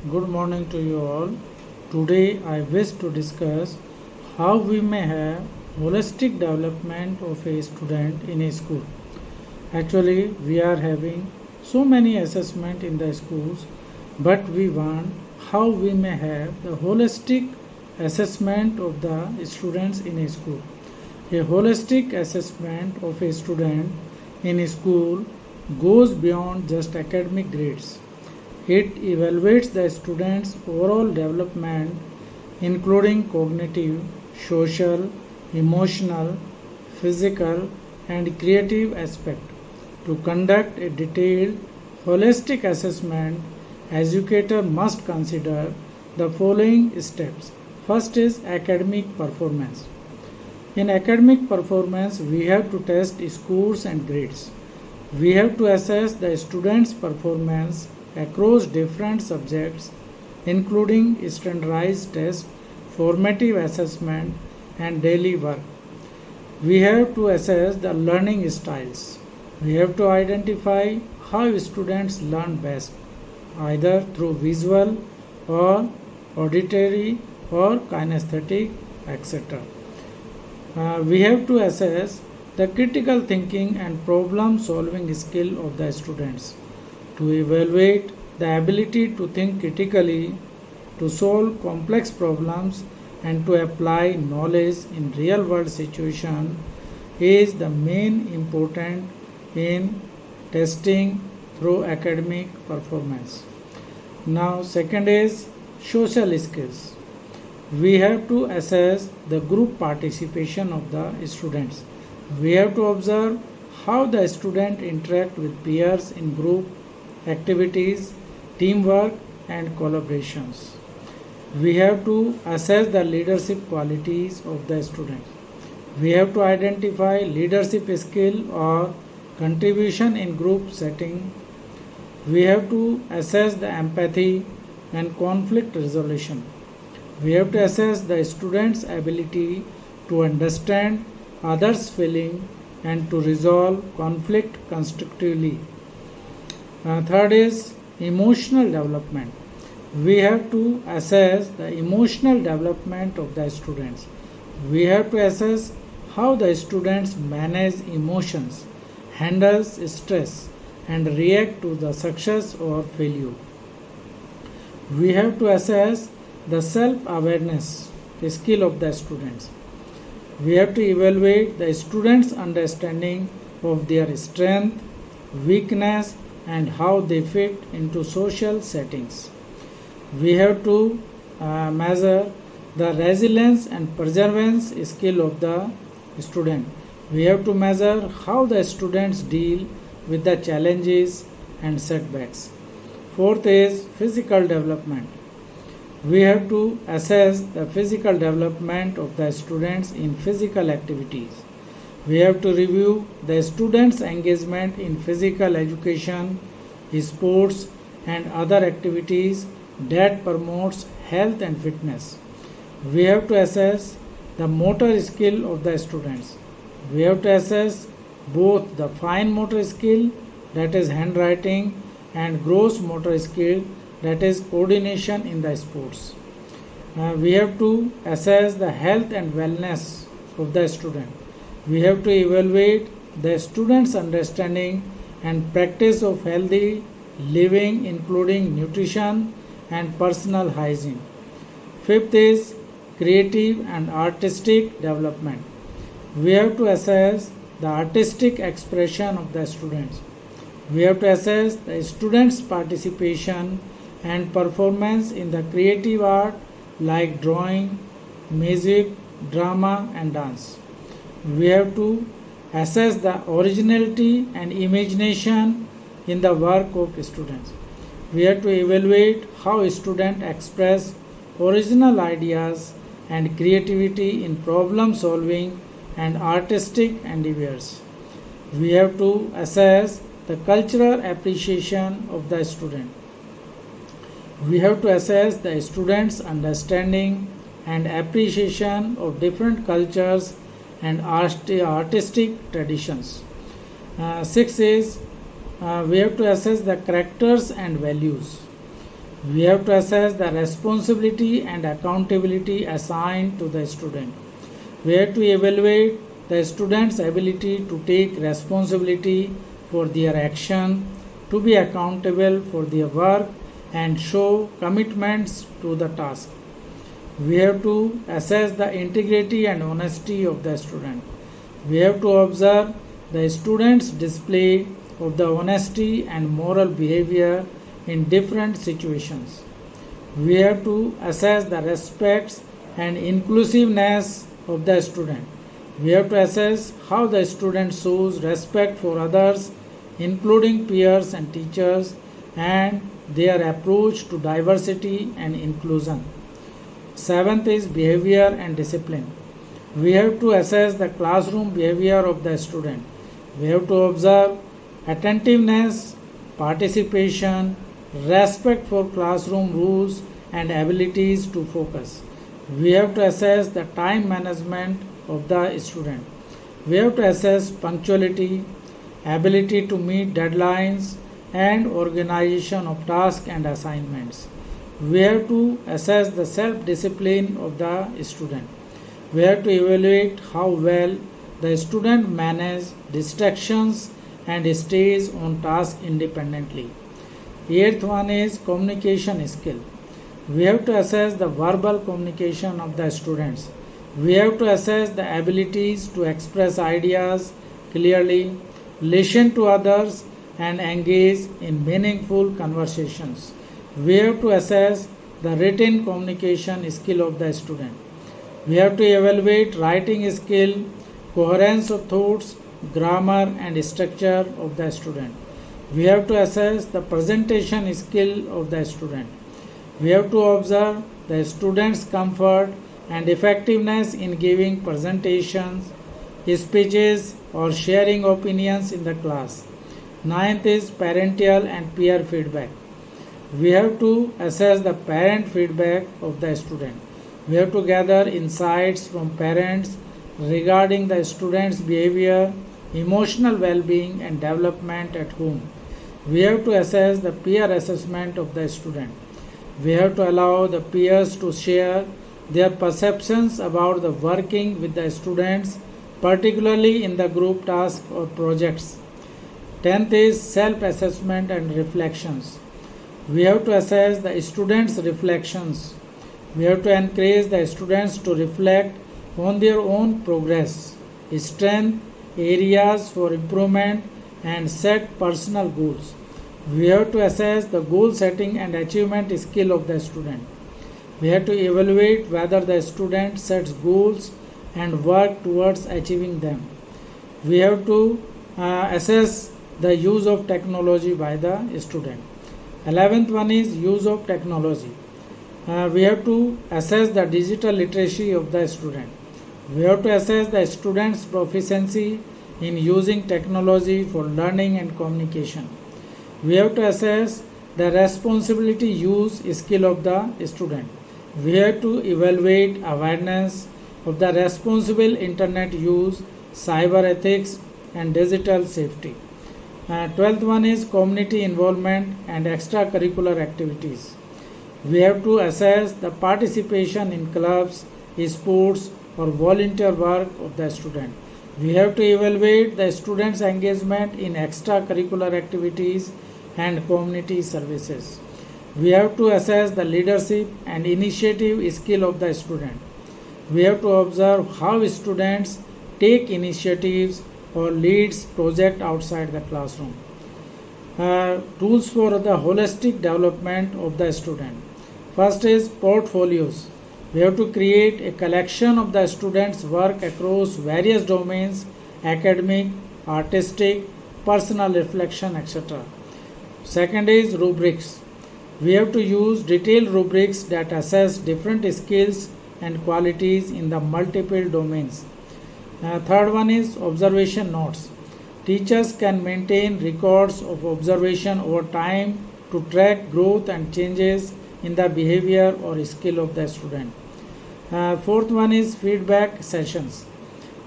Good morning to you all. Today I wish to discuss how we may have holistic development of a student in a school. Actually, we are having so many assessment in the schools, but we want how we may have the holistic assessment of the students in a school. A holistic assessment of a student in a school goes beyond just academic grades. It evaluates the student's overall development, including cognitive, social, emotional, physical, and creative aspect. To conduct a detailed, holistic assessment, educator must consider the following steps. First is academic performance. In academic performance, we have to test scores and grades. We have to assess the student's performance across different subjects, including standardized tests, formative assessment, and daily work. We have to assess the learning styles. We have to identify how students learn best, either through visual or auditory or kinesthetic, etc. We have to assess the critical thinking and problem solving skill of the students, to evaluate the ability to think critically, to solve complex problems, and to apply knowledge in real world situation is the main important in testing through academic performance. Now second is social skills. We have to assess the group participation of the students. We have to observe how the student interact with peers in group activities, teamwork, and collaborations. We have to assess the leadership qualities of the student. We have to identify leadership skill or contribution in group setting. We have to assess the empathy and conflict resolution. We have to assess the student's ability to understand others' feeling and to resolve conflict constructively. Third is emotional development. We have to assess the emotional development of the students. We have to assess how the students manage emotions, handles stress, and react to the success or failure. We have to assess the self-awareness skill of the students. We have to evaluate the students' understanding of their strength, weakness, and how they fit into social settings. We have to measure the resilience and perseverance skill of the student. We have to measure how the students deal with the challenges and setbacks. Fourth is physical development. We have to assess the physical development of the students in physical activities. We have to review the students' engagement in physical education, sports, and other activities that promotes health and fitness. We have to assess the motor skill of the students. We have to assess both the fine motor skill, that is handwriting, and gross motor skill, that is coordination in the sports. We have to assess the health and wellness of the student. We have to evaluate the students' understanding and practice of healthy living, including nutrition and personal hygiene. Fifth is creative and artistic development. We have to assess the artistic expression of the students. We have to assess the students' participation and performance in the creative art like drawing, music, drama, and dance. We have to assess the originality and imagination in the work of students. We have to evaluate how students express original ideas and creativity in problem solving and artistic endeavors. We have to assess the cultural appreciation of the student. We have to assess the students' understanding and appreciation of different cultures and artistic traditions. Six is we have to assess the characters and values. We have to assess the responsibility and accountability assigned to the student. We have to evaluate the student's ability to take responsibility for their action, to be accountable for their work, and show commitments to the task. We have to assess the integrity and honesty of the student. We have to observe the student's display of the honesty and moral behavior in different situations. We have to assess the respect and inclusiveness of the student. We have to assess how the student shows respect for others, including peers and teachers, and their approach to diversity and inclusion. Seventh is behavior and discipline. We have to assess the classroom behavior of the student. We have to observe attentiveness, participation, respect for classroom rules, and abilities to focus. We have to assess the time management of the student. We have to assess punctuality, ability to meet deadlines, and organization of tasks and assignments. We have to assess the self discipline of the student. We have to evaluate how well the student manages distractions and stays on task independently. Eighth one is communication skill. We have to assess the verbal communication of the students. We have to assess the abilities to express ideas clearly, listen to others, and engage in meaningful conversations. We have to assess the written communication skill of the student. We have to evaluate writing skill, coherence of thoughts, grammar, and structure of the student. We have to assess the presentation skill of the student. We have to observe the student's comfort and effectiveness in giving presentations, speeches, or sharing opinions in the class. Ninth is parental and peer feedback. We have to assess the parent feedback of the student. We have to gather insights from parents regarding the student's behavior, emotional well-being, and development at home. We have to assess the peer assessment of the student. We have to allow the peers to share their perceptions about the working with the students, particularly in the group tasks or projects. Tenth is self-assessment and reflections. We have to assess the students' reflections. We have to encourage the students to reflect on their own progress, strength, areas for improvement, and set personal goals. We have to assess the goal setting and achievement skill of the student. We have to evaluate whether the student sets goals and work towards achieving them. We have to assess the use of technology by the student. 11th one is use of technology. We have to assess the digital literacy of the student. We have to assess the student's proficiency in using technology for learning and communication. We have to assess the responsibility use skill of the student. We have to evaluate awareness of the responsible internet use, cyber ethics, and digital safety. 12th one is community involvement and extracurricular activities. We have to assess the participation in clubs, sports, or volunteer work of the student. We have to evaluate the student's engagement in extracurricular activities and community services. We have to assess the leadership and initiative skill of the student. We have to observe how students take initiatives or leads project outside the classroom. Tools for the holistic development of the student. First is portfolios. We have to create a collection of the students' work across various domains: academic, artistic, personal reflection, etc. Second is rubrics. We have to use detailed rubrics that assess different skills and qualities in the multiple domains. Third one is observation notes. Teachers can maintain records of observation over time to track growth and changes in the behavior or skill of the student. Fourth one is feedback sessions.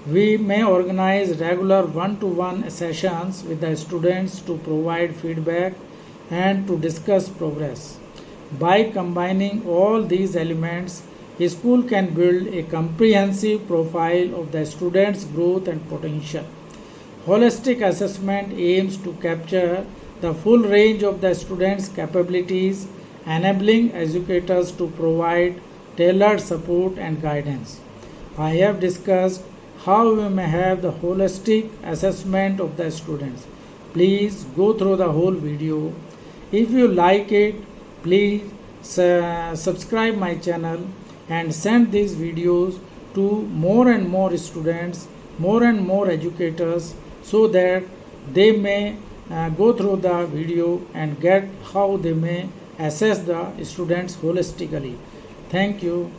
We may organize regular one-to-one sessions with the students to provide feedback and to discuss progress. By combining all these elements, a school can build a comprehensive profile of the student's growth and potential. Holistic assessment aims to capture the full range of the student's capabilities, enabling educators to provide tailored support and guidance. I have discussed how we may have the holistic assessment of the students. Please go through the whole video. If you like it, please subscribe my channel and send these videos to more and more students, more and more educators, so that they may go through the video and get how they may assess the students holistically. Thank you.